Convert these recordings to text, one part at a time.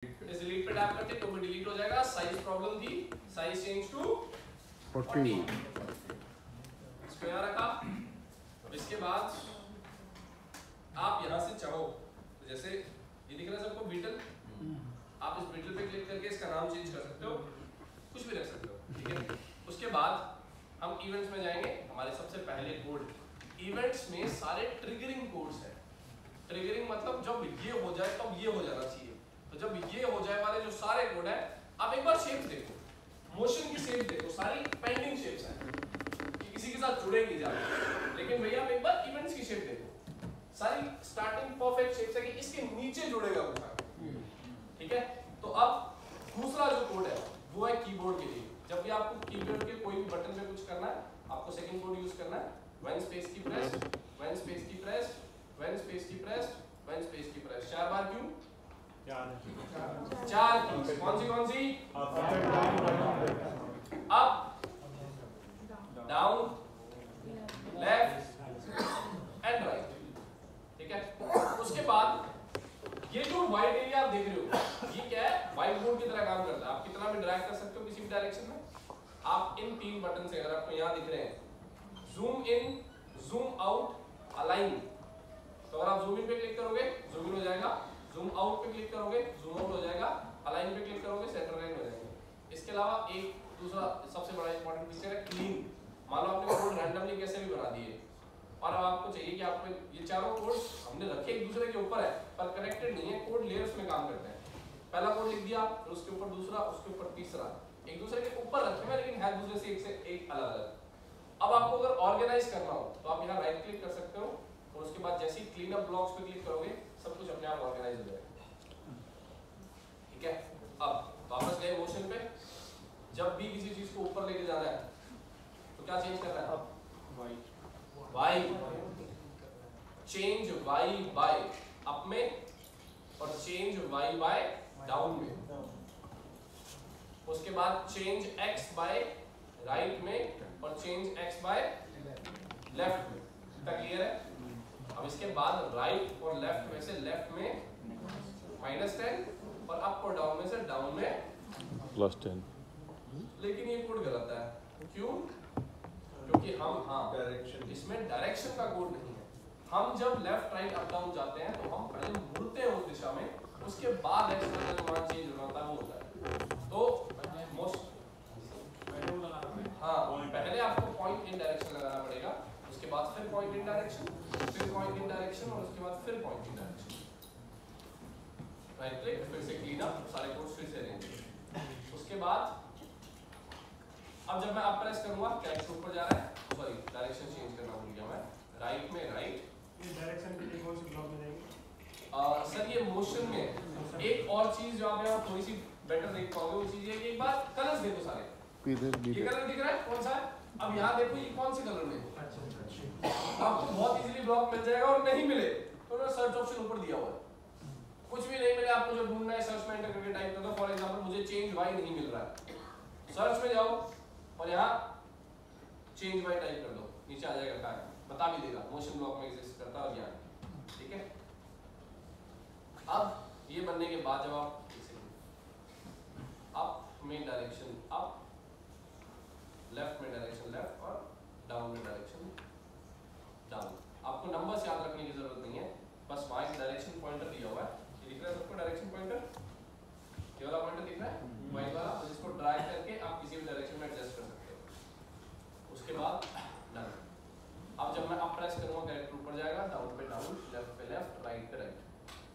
इस डिलीट पे टैप करते तो भी डिलीट हो जाएगा। साइज प्रॉब्लम थी, साइज चेंज टू 40। इसको यहाँ रखा। अब इसके बाद आप यहाँ से चाहो तो जैसे ये दिख रहा है सबको बीटल, आप इस बीटल पे क्लिक करके इसका नाम चेंज कर सकते हो, कुछ भी रख सकते हो, ठीक है। उसके बाद हम इवेंट्स में जाएंगे। हमारे सबसे पहले कोड, इवेंट्स में सारे ट्रिगरिंग कोड्स हैं। ट्रिगरिंग मतलब जब ये हो जाए तब ये हो जाना चाहिए। तो जब ये हो जाए वाले जो सारे कोड हैं, आप एक बार शेप देखो, मोशन की शेप देखो, सारी पेंडिंग शेप्स हैं कि किसी के साथ जुड़ेगी ज्यादा। लेकिन भैया आप एक बार इवेंट्स की शेप देखो, सारी स्टार्टिंग परफेक्ट शेप्स है कि इसके नीचे जुड़ेगा कुछ, ठीक है। तो अब दूसरा जो कोड है वो है कीबोर्ड के लिए। जब भी आपको कीबोर्ड के कोई भी बटन पे कुछ करना है, आपको सेकंड कोड यूज करना है, when space key press, when space key press, when space key press, when space key press. 4 बार क्यों? 4 की कौन सी up, down, left and right, ठीक है। उसके बाद ये जो व्हाइट एरिया आप देख रहे हो, ये क्या है? व्हाइट बोर्ड की तरह काम करता है। आप कितना भी ड्रैग कर सकते हो किसी भी डायरेक्शन में। आप इन 3 बटन से, अगर आपको यहाँ दिख रहे हैं, zoom in, zoom out, align, तो अगर आप जूम इन पे क्लिक करोगे जूम इन हो जाएगा, जूम आउट पे क्लिक करोगे जूम आउट हो जाएगा, अलाइन पे क्लिक करोगे सेंटर लाइन हो जाएंगे। इसके अलावा एक दूसरा सबसे बड़ा इंपॉर्टेंट फीचर है क्लीन। मान लो आपने कोड रैंडमली कैसे भी बना दिए और अब आपको चाहिए कि आपको ये चारों कोड हमने रखे एक दूसरे के ऊपर है पर कनेक्टेड नहीं है, कोड लेयर्स में काम करते हैं। पहला कोड लिख दिया, फिर उसके ऊपर दूसरा, उसके ऊपर तीसरा, एक दूसरे के ऊपर रखे हुए लेकिन है दूसरे से एक अलग अलग। अब आपको अगर ऑर्गेनाइज करना हो तो आप यहाँ राइट क्लिक कर सकते हो और उसके बाद जैसे ही क्लीन अप ब्लॉक्स पे क्लिक करोगे सब कुछ अपने आप ऑर्गेनाइज हो जाएगा, ठीक है। अब वापस गए मोशन पे। जब भी किसी चीज को ऊपर लेके जाना है तो क्या चेंज करना है? Y, change Y by up में और चेंज वाई बाय डाउन में। उसके बाद चेंज एक्स बाय राइट में और चेंज एक्स बाय लेफ्ट में। क्लियर है? अब इसके बाद राइट और लेफ्ट में से लेफ्ट में -10 और अप और डाउन में से डाउन में +10। लेकिन ये कोड गलत है। क्यों? क्योंकि हम डायरेक्शन, इसमें डायरेक्शन का कोड नहीं है। हम जब लेफ्ट राइट अप डाउन जाते हैं तो हम पहले मुड़ते हैं उस दिशा में, उसके बाद एक्शन का जो मान चेंज होता है वो होता है। तो मोस्ट पहले आपको पॉइंट इन डायरेक्शन लगाना पड़ेगा, उसके बाद फिर पॉइंट इन डायरेक्शन, फिर पॉइंट इन डायरेक्शन और उसके बाद फिर point in direction. Right click, फिर से क्लीन अप, सारे कोड्स फिर से अरेंज। उसके बाद अब जब मैं अप प्रेस करूंगा क्या एक ऊपर जा रहा है, सॉरी डायरेक्शन चेंज करना भूल गया मैं, राइट में राइट। ये डायरेक्शन के लिए कौन सी ब्लॉक में जाएंगे? सर ये मोशन में एक और चीज जो आप यहाँ थोड़ी सी बेटर देख पाओगे वो चीज है कि एक बार कलर्स देखो सारे। ये कलर दिख रहा है कौन सा है? अब यहाँ देखो ये कौन से कलर में। आपको बहुत इजीली ब्लॉक मिल जाएगा और नहीं मिले तो ना सर्च ऑप्शन ऊपर दिया हुआ है। कुछ भी नहीं मिले आपको जो ढूंढना है सर्च में एंटर करके टाइप कर दो। फॉर एग्जांपल मुझे चेंज वाई नहीं मिल रहा है, सर्च में जाओ और यहाँ चेंज वाई टाइप कर दो, नीचे आ जाएगा क्या बता भी देगा, मोशन ब्लॉक में एग्जिस्ट करता है और यहाँ, ठीक है। अब ये बनने के बाद जब आप अप में डायरेक्शन अप, लेफ्ट में डायरेक्शन लेफ्ट और डाउन में डायरेक्शन डाउन। आपको नंबर्स याद रखने की जरूरत नहीं है, बस वहाँ एक डायरेक्शन पॉइंटर दिया हुआ है, ये दिख रहा है सबको डायरेक्शन पॉइंटर, ये वाला पॉइंटर दिख रहा है वाइट वाला, जिसको ड्रैग करके आप किसी भी डायरेक्शन में एडजस्ट कर सकते हो। उसके बाद डन। अब जब मैं अप प्रेस करूंगा कैरेक्टर ऊपर जाएगा, डाउन पे डाउन, लेफ्ट पे लेफ्ट, राइट पे राइट।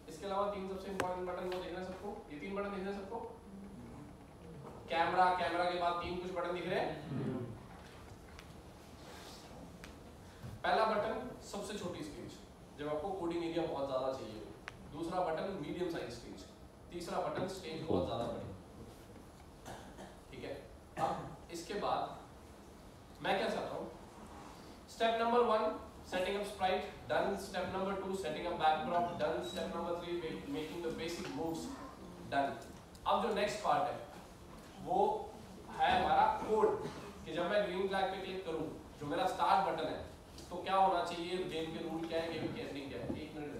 इसके अलावा 3 सबसे इंपॉर्टेंट बटन वो देखना सबको, ये 3 बटन दिख रहे हैं सबको। कैमरा, कैमरा के बाद 3 कुछ बटन दिख रहे हैं। पहला बटन सबसे छोटी स्क्रीन जब आपको कोडिंग एरिया बहुत ज्यादा चाहिए, दूसरा बटन मीडियम साइज स्क्रीन, तीसरा बटन स्टेज बहुत ज्यादा बड़ी, ठीक है। अब इसके बाद मैं क्या चाहता हूँ, step number 1 setting up Sprite done, step number 2 setting up backdrop done, step number 3 making the basic moves done. अब जो नेक्स्ट पार्ट है वो है हमारा कोड, कि जब मैं ग्रीन फ्लैग पे क्लिक करूं जो मेरा स्टार्ट बटन है तो क्या होना चाहिए, गेम के रूल क्या है, गेम की एंडिंग क्या है। 1 मिनट